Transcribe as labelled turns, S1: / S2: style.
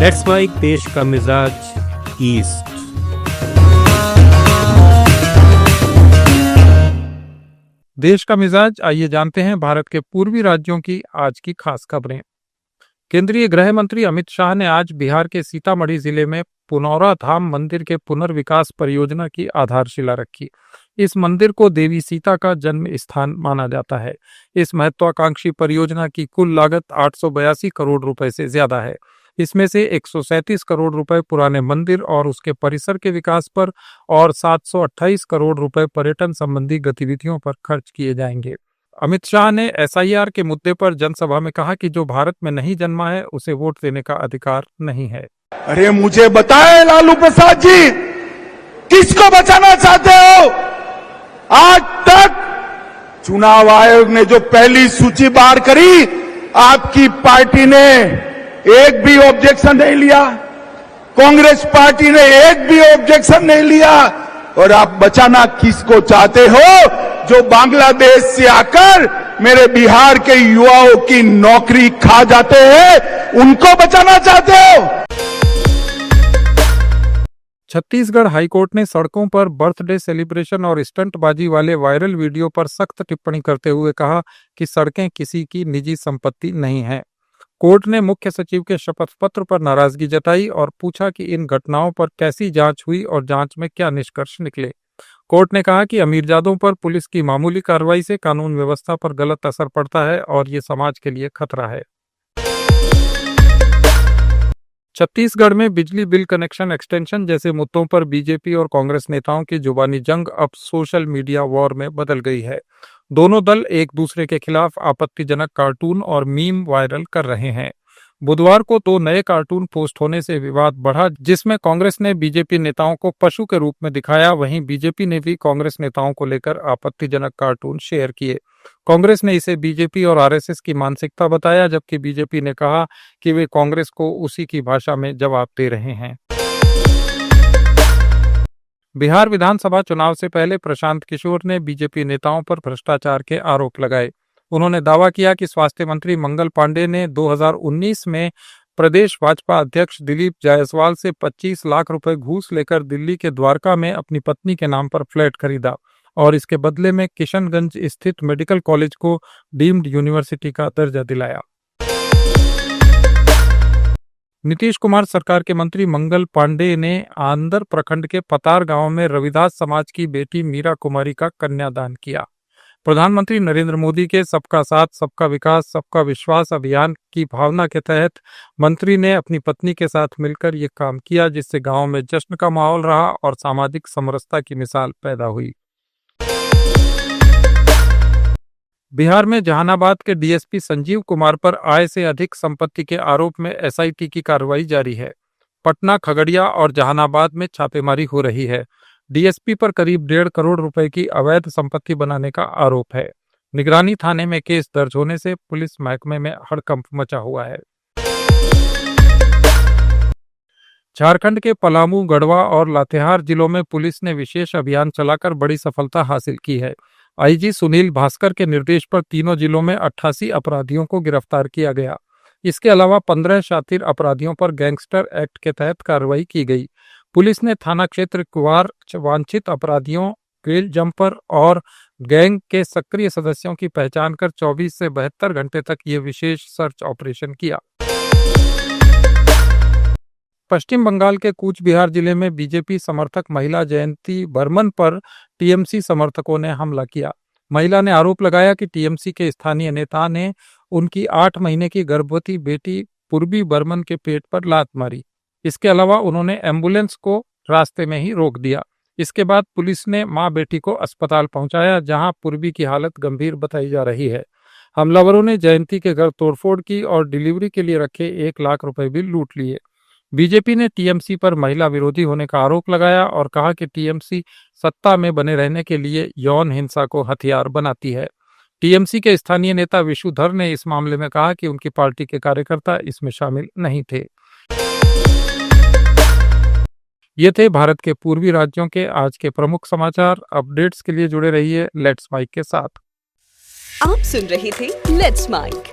S1: Let's mic देश का मिजाज ईस्ट।
S2: देश का मिजाज, आइए जानते हैं भारत के पूर्वी राज्यों की आज की खास खबरें। केंद्रीय गृह मंत्री अमित शाह ने आज बिहार के सीतामढ़ी जिले में पुनौरा धाम मंदिर के पुनर्विकास परियोजना की आधारशिला रखी। इस मंदिर को देवी सीता का जन्म स्थान माना जाता है। इस महत्वाकांक्षी परियोजना की कुल लागत 882 करोड़ रुपए से ज्यादा है। इसमें से 137 करोड़ रुपए पुराने मंदिर और उसके परिसर के विकास पर और 728 करोड़ रुपए पर्यटन संबंधी गतिविधियों पर खर्च किए जाएंगे। अमित शाह ने एसआईआर के मुद्दे पर जनसभा में कहा कि जो भारत में नहीं जन्मा है उसे वोट देने का अधिकार नहीं है।
S3: अरे मुझे बताएं लालू प्रसाद जी, किसको बचाना चाहते हो? आज तक चुनाव आयोग ने जो पहली सूची बाहर करी, आपकी पार्टी ने एक भी ऑब्जेक्शन नहीं लिया, कांग्रेस पार्टी ने एक भी ऑब्जेक्शन नहीं लिया। और आप बचाना किसको चाहते हो? जो बांग्लादेश से आकर मेरे बिहार के युवाओं की नौकरी खा जाते हैं, उनको बचाना चाहते हो?
S2: छत्तीसगढ़ हाईकोर्ट ने सड़कों पर बर्थडे सेलिब्रेशन और स्टंटबाजी वाले वायरल वीडियो पर सख्त टिप्पणी करते हुए कहा कि सड़कें किसी की निजी संपत्ति नहीं है। कोर्ट ने मुख्य सचिव के शपथ पत्र पर नाराजगी जताई और पूछा कि इन घटनाओं पर कैसी जांच हुई और जांच में क्या निष्कर्ष निकले। कोर्ट ने कहा कि अमीरजादों पर पुलिस की मामूली कार्रवाई से कानून व्यवस्था पर गलत असर पड़ता है और ये समाज के लिए खतरा है। छत्तीसगढ़ में बिजली बिल कनेक्शन एक्सटेंशन जैसे मुद्दों पर बीजेपी और कांग्रेस नेताओं की जुबानी जंग अब सोशल मीडिया वॉर में बदल गई है। दोनों दल एक दूसरे के खिलाफ आपत्तिजनक कार्टून और मीम वायरल कर रहे हैं। बुधवार को 2 नए कार्टून पोस्ट होने से विवाद बढ़ा, जिसमें कांग्रेस ने बीजेपी नेताओं को पशु के रूप में दिखाया। वहीं बीजेपी ने भी कांग्रेस नेताओं को लेकर आपत्तिजनक कार्टून शेयर किए। कांग्रेस ने इसे बीजेपी और आरएसएस की मानसिकता बताया, जबकि बीजेपी ने कहा कि वे कांग्रेस को उसी की भाषा में जवाब दे रहे हैं। बिहार विधानसभा चुनाव से पहले प्रशांत किशोर ने बीजेपी नेताओं पर भ्रष्टाचार के आरोप लगाए। उन्होंने दावा किया कि स्वास्थ्य मंत्री मंगल पांडे ने 2019 में प्रदेश भाजपा अध्यक्ष दिलीप जायसवाल से 25 लाख रुपए घूस लेकर दिल्ली के द्वारका में अपनी पत्नी के नाम पर फ्लैट खरीदा और इसके बदले में किशनगंज स्थित मेडिकल कॉलेज को डीम्ड यूनिवर्सिटी का दर्जा दिलाया। नीतीश कुमार सरकार के मंत्री मंगल पांडे ने आंदर प्रखंड के पतार गांव में रविदास समाज की बेटी मीरा कुमारी का कन्यादान किया। प्रधानमंत्री नरेंद्र मोदी के सबका साथ सबका विकास सबका विश्वास अभियान की भावना के तहत मंत्री ने अपनी पत्नी के साथ मिलकर ये काम किया, जिससे गांव में जश्न का माहौल रहा और सामाजिक समरसता की मिसाल पैदा हुई। बिहार में जहानाबाद के डीएसपी संजीव कुमार पर आय से अधिक संपत्ति के आरोप में एसआईटी की कार्रवाई जारी है। पटना, खगड़िया और जहानाबाद में छापेमारी हो रही है। डीएसपी पर करीब 1.5 करोड़ रुपए की अवैध संपत्ति बनाने का आरोप है। निगरानी थाने में केस दर्ज होने से पुलिस महकमे में हड़कंप मचा हुआ है। झारखंड के पलामू, गढ़वा और लातेहार जिलों में पुलिस ने विशेष अभियान चलाकर बड़ी सफलता हासिल की है। आईजी सुनील भास्कर के निर्देश पर तीनों जिलों में 88 अपराधियों को गिरफ्तार किया गया। इसके अलावा 15 शातिर अपराधियों पर गैंगस्टर एक्ट के तहत कार्रवाई की गई। पुलिस ने थाना क्षेत्र कुवार वांछित अपराधियों, ग्रिल जंपर और गैंग के सक्रिय सदस्यों की पहचान कर 24 से 72 घंटे तक ये विशेष सर्च ऑपरेशन किया। पश्चिम बंगाल के कूच बिहार जिले में बीजेपी समर्थक महिला जयंती बर्मन पर टीएमसी समर्थकों ने हमला किया। महिला ने आरोप लगाया कि टीएमसी के स्थानीय नेता ने उनकी 8 महीने की गर्भवती बेटी पूर्वी बर्मन के पेट पर लात मारी। इसके अलावा उन्होंने एम्बुलेंस को रास्ते में ही रोक दिया। इसके बाद पुलिस ने मां बेटी को अस्पताल पहुंचाया, जहां पूर्वी की हालत गंभीर बताई जा रही है। हमलावरों ने जयंती के घर तोड़फोड़ की और डिलीवरी के लिए रखे 1 लाख रुपए भी लूट लिए। बीजेपी ने टीएमसी पर महिला विरोधी होने का आरोप लगाया और कहा कि टीएमसी सत्ता में बने रहने के लिए यौन हिंसा को हथियार बनाती है। टीएमसी के स्थानीय नेता विशुधर ने इस मामले में कहा कि उनकी पार्टी के कार्यकर्ता इसमें शामिल नहीं थे। ये थे भारत के पूर्वी राज्यों के आज के प्रमुख समाचार। अपडेट्स के लिए जुड़े रहिए लेट्स माइक के साथ।
S4: आप सुन रहे थे लेट्स माइक।